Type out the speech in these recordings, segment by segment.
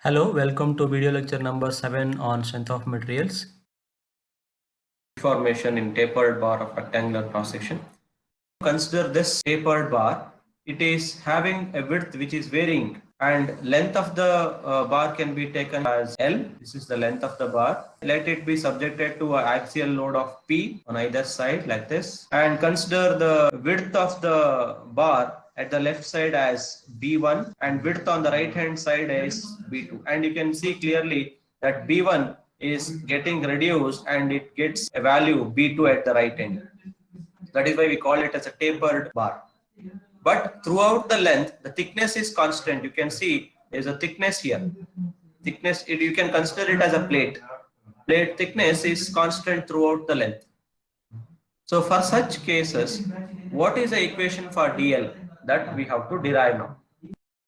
Hello, welcome to video lecture number 7 on strength of materials. Deformation in tapered bar of rectangular cross section. Consider this tapered bar. It is having a width which is varying, and length of the bar can be taken as L. This is the length of the bar. Let it be subjected to an axial load of P on either side like this, and consider the width of the bar at the left side as B1 and width on the right hand side as B2, and you can see clearly that B1 is getting reduced and it gets a value B2 at the right end. That is why we call it as a tapered bar. But throughout the length, the thickness is constant. You can see there is a thickness here. Thickness, you can consider it as a plate. Plate thickness is constant throughout the length. So for such cases, what is the equation for DL? That we have to derive now.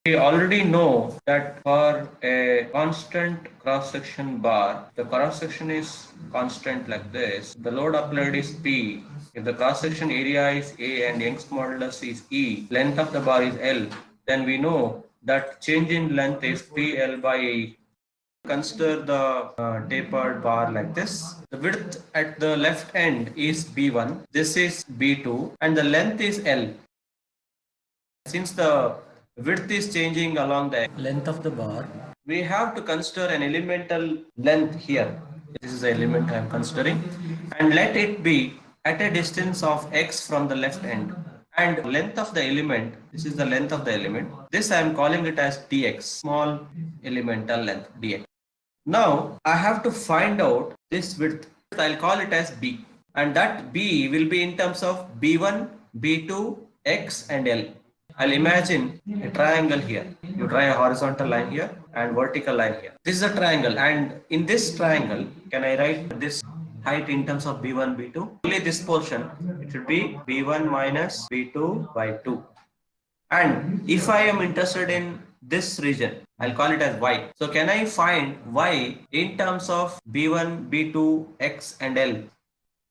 We already know that for a constant cross-section bar, the cross-section is constant like this. The load applied is P. If the cross-section area is A and Young's modulus is E, length of the bar is L, then we know that change in length is PL by E. Consider the tapered bar like this. The width at the left end is B1, this is B2, and the length is L. Since the width is changing along the length of the bar, we have to consider an elemental length here. This is the element I am considering, and let it be at a distance of x from the left end. And length of the element, this is the length of the element. This I am calling it as dx, small elemental length dx. Now I have to find out this width. I'll call it as b, and that b will be in terms of b1, b2, x and l. I'll imagine a triangle here. You draw a horizontal line here and vertical line here. This is a triangle, and in this triangle, can I write this height in terms of b1, b2? Only this portion, it should be b1 minus b2 by 2. And if I am interested in this region, I'll call it as y. So can I find y in terms of b1, b2, x and l?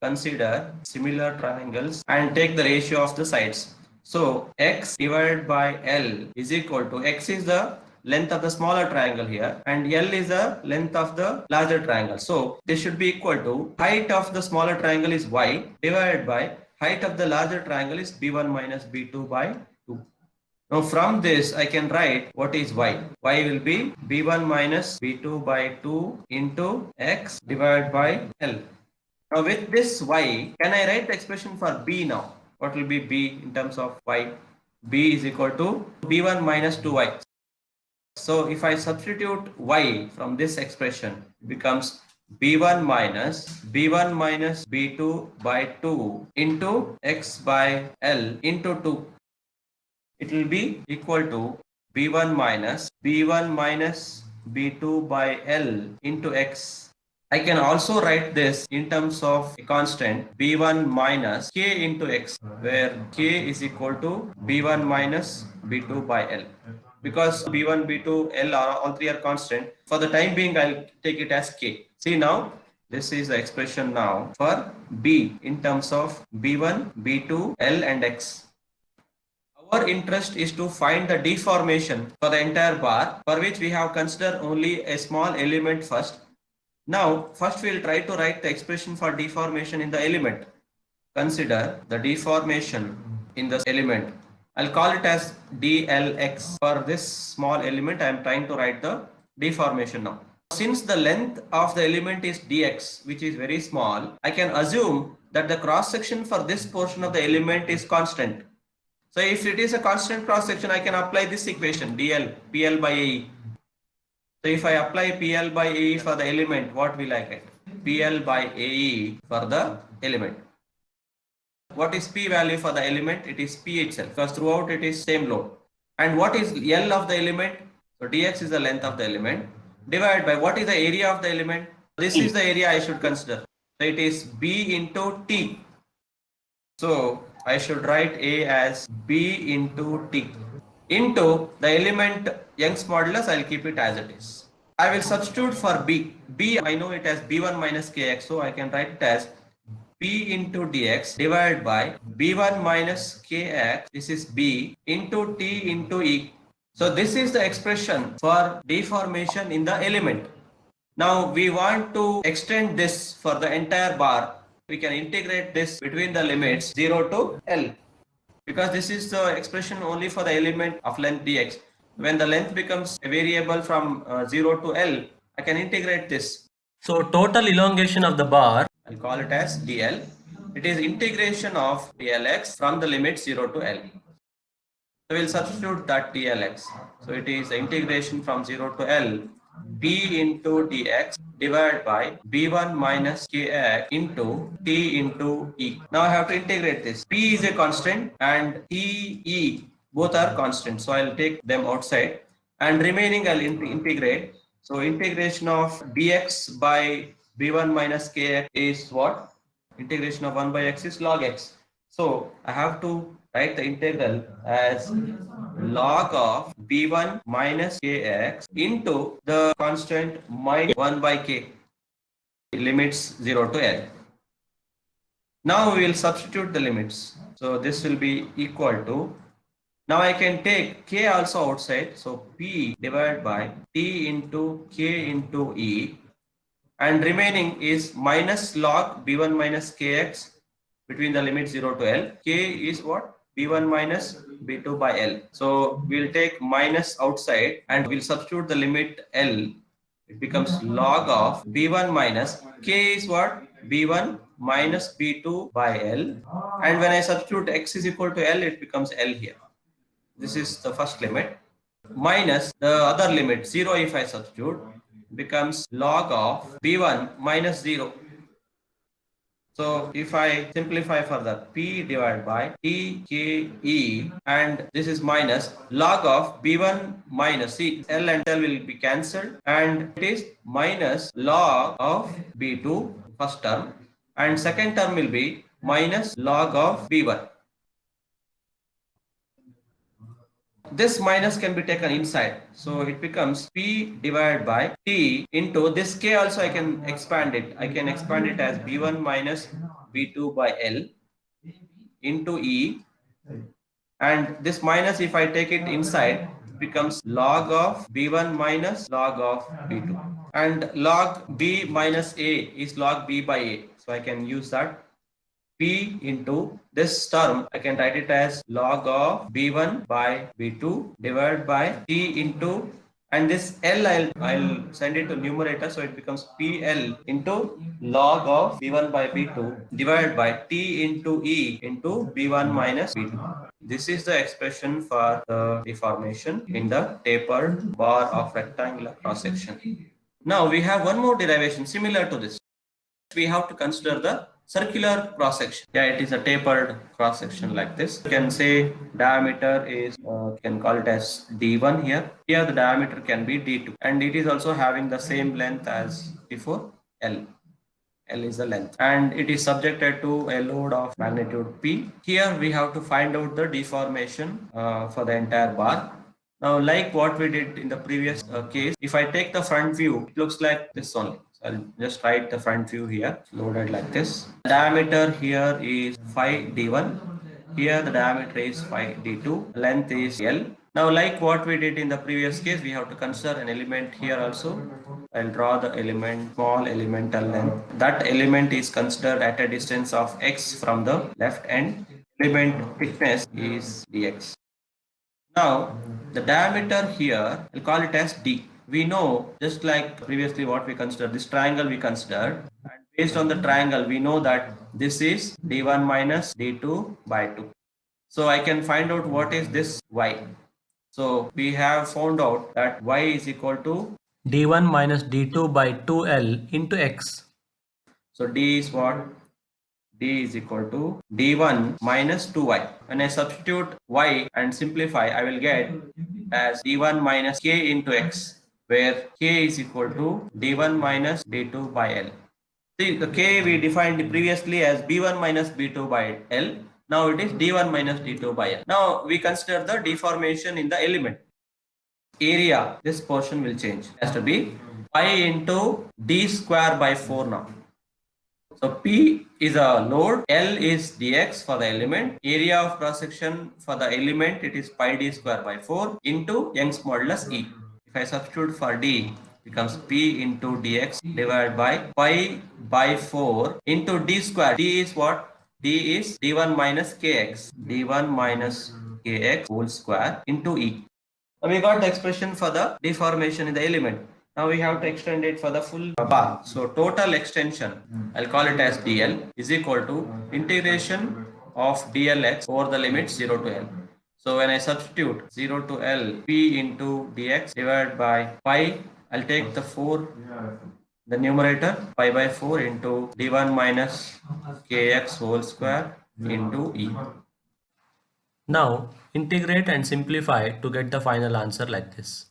Consider similar triangles and take the ratio of the sides. So x divided by L is equal to, x is the length of the smaller triangle here and L is the length of the larger triangle. So this should be equal to height of the smaller triangle is y divided by height of the larger triangle is b1 minus b2 by 2. Now from this I can write what is y. Y will be b1 minus b2 by 2 into x divided by L. Now with this y, can I write the expression for b now? What will be b in terms of y? B is equal to b1 minus 2y. So if I substitute y from this expression, it becomes b1 minus b2 by 2 into x by L into 2. It will be equal to b1 minus b2 by L into x. I can also write this in terms of a constant b1 minus k into x, where k is equal to b1 minus b2 by L. Because b1, b2, L are all three are constant, for the time being I'll take it as k. See now, this is the expression now for b in terms of b1, b2, L and x. Our interest is to find the deformation for the entire bar, for which we have considered only a small element first. Now, first we will try to write the expression for deformation in the element. Consider the deformation in the element. I'll call it as dlx. For this small element, I am trying to write the deformation now. Since the length of the element is dx, which is very small, I can assume that the cross section for this portion of the element is constant. So if it is a constant cross section, I can apply this equation dl, pl by ae. So if I apply PL by AE for the element, what will I get? PL by AE for the element. What is P value for the element? It is P itself, because throughout it is same load. And what is L of the element? So dx is the length of the element, divided by what is the area of the element? This is the area I should consider. So it is B into T. So I should write A as B into T. Into the element Young's modulus, I'll keep it as it is. I will substitute for b. B, I know it as b1 minus kx, so I can write it as b into dx divided by b1 minus kx, this is b, into t into e. So this is the expression for deformation in the element. Now we want to extend this for the entire bar. We can integrate this between the limits 0 to L, because this is the expression only for the element of length dx. When the length becomes a variable from 0 to L, I can integrate this. So total elongation of the bar, I'll call it as dl. It is integration of dlx from the limit 0 to L. So we'll substitute that dlx. So it is the integration from 0 to L, b into dx divided by b1 minus kx into t into e. Now I have to integrate this. P is a constant and t, e both are constant. So I'll take them outside and remaining I'll integrate. So integration of dx by b1 minus kx is what? Integration of 1 by x is log x. So I have to write the integral as log of b1 minus kx into the constant minus 1 by k, limits 0 to L. Now we will substitute the limits. So this will be equal to, now I can take k also outside. So p divided by t into k into e, and remaining is minus log b1 minus kx between the limit 0 to L. K is what? b1 minus b2 by L. So we'll take minus outside and we'll substitute the limit L. It becomes log of b1 minus k is what? b1 minus b2 by L. And when I substitute x is equal to L, it becomes L here. This is the first limit. Minus the other limit 0, if I substitute, becomes log of b1 minus 0. So if I simplify further, p divided by t k e, and this is minus log of b1 minus c, L and L will be cancelled, and it is minus log of b2, first term, and second term will be minus log of b1. This minus can be taken inside, so it becomes p divided by t into this k also I can expand it. I can expand it as b1 minus b2 by L into e, and this minus, if I take it inside, it becomes log of b1 minus log of b2, and log b minus a is log b by a, so I can use that. P into this term, I can write it as log of b1 by b2 divided by t into, and this L I'll send it to numerator, so it becomes PL into log of b1 by b2 divided by t into e into b1 minus b2. This is the expression for the deformation in the tapered bar of rectangular cross section. Now we have one more derivation similar to this. We have to consider the circular cross section. Yeah, it is a tapered cross section like this. You can say diameter is, can call it as d1 here. Here the diameter can be d2, and it is also having the same length as before, L. L is the length, and it is subjected to a load of magnitude P. Here we have to find out the deformation for the entire bar. Now, like what we did in the previous case, if I take the front view, it looks like this only. So I'll just write the front view here, loaded like this. The diameter here is 5 d1. Here the diameter is 5 d2. Length is L. Now, like what we did in the previous case, we have to consider an element here also. I'll draw the element, small elemental length. That element is considered at a distance of x from the left end. Element thickness is dx. Now, the diameter here, I'll call it as d. We know, just like previously what we considered, this triangle we considered, and based on the triangle, we know that this is d1 minus d2 by 2. So I can find out what is this y. So we have found out that y is equal to d1 minus d2 by 2l into x. So d is what? D is equal to d1 minus 2y. When I substitute y and simplify, I will get as d1 minus k into x, where k is equal to d1 minus d2 by L. See, the k we defined previously as b1 minus b2 by L. Now it is d1 minus d2 by L. Now we consider the deformation in the element. Area, this portion will change. It has to be pi into d square by 4 now. So P is a load, L is dx for the element, area of cross section for the element it is pi d square by 4 into Young's modulus E. If I substitute for D, becomes P into dx divided by pi by 4 into D square. D is what? D is d1 minus kx, d1 minus kx whole square into E. Now we got the expression for the deformation in the element. Now we have to extend it for the full bar. So total extension, I'll call it as dl, is equal to integration of dlx over the limit 0 to L. So when I substitute 0 to L, P into dx divided by pi, I'll take the 4, the numerator, pi by 4 into d1 minus kx whole square into E. Now integrate and simplify to get the final answer like this.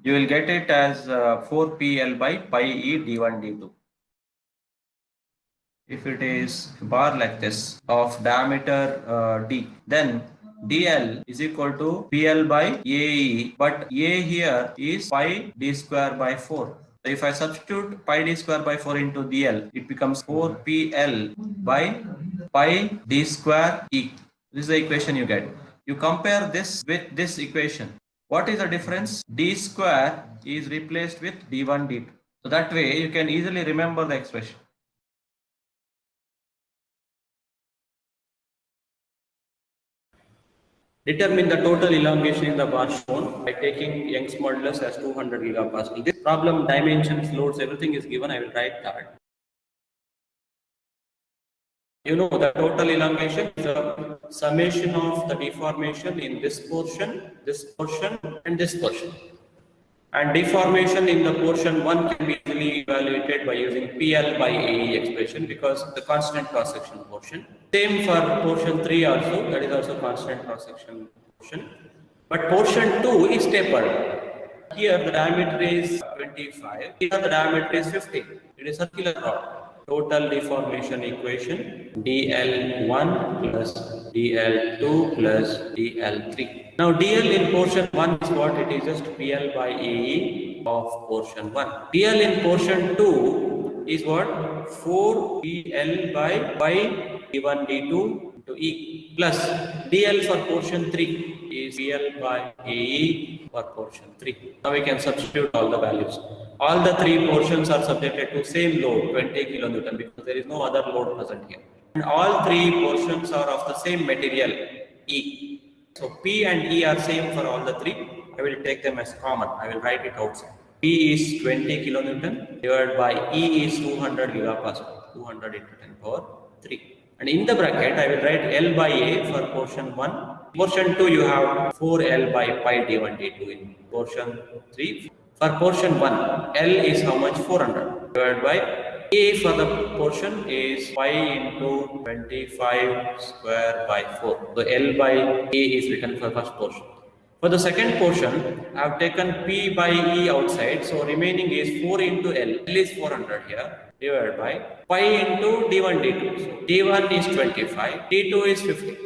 You will get it as 4PL by pi E d1 d2. If it is bar like this of diameter d, then dl is equal to PL by AE, but A here is pi d square by 4. So if I substitute pi d square by 4 into dl, it becomes 4PL by pi d square E. This is the equation you get. You compare this with this equation. What is the difference? D square is replaced with d1 d2. So that way you can easily remember the expression. Determine the total elongation in the bar shown by taking Young's modulus as 200 gigapascal. This problem, dimensions, loads, everything is given. I will write that. You know the total elongation is the summation of the deformation in this portion, and this portion. And deformation in the portion 1 can be easily evaluated by using PL by AE expression because the constant cross section portion. Same for portion 3 also, that is also constant cross section portion. But portion 2 is tapered. Here the diameter is 25, here the diameter is 50. It is circular rod. Total deformation equation dl1 plus dl2 plus dl3. Now dl in portion 1 is what? It is just PL by AE of portion 1. dl in portion 2 is what? 4PL by d1 d2 to E plus dl for portion 3 is PL by AE for portion 3. Now we can substitute all the values. All the 3 portions are subjected to same load 20 kilonewton because there is no other load present here. And all 3 portions are of the same material E. So P and E are same for all the 3. I will take them as common. I will write it outside. P is 20 kilonewton divided by E is 200 gigapascal. 200 into 10 power 3. And in the bracket, I will write L by A for portion 1. Portion 2, you have 4L by pi d1 d2 in portion 3. For portion 1, L is how much? 400 divided by A for the portion is pi into 25 square by 4. So L by A is written for first portion. For the second portion, I have taken P by E outside. So remaining is 4 into L. L is 400 here divided by pi into d1 d2. So d1 is 25, d2 is 50.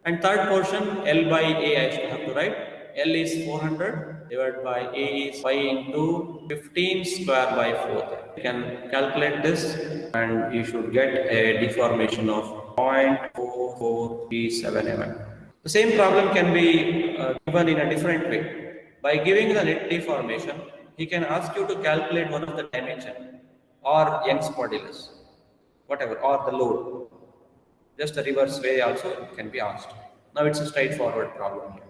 And third portion, L by A, I should have to write. L is 400 divided by A is pi into 15 square by 4. You can calculate this and you should get a deformation of 0.4437 mm. The same problem can be given in a different way. By giving the net deformation, he can ask you to calculate one of the dimension or Young's modulus, whatever, or the load. Just a reverse way also can be asked. Now it's a straightforward problem here.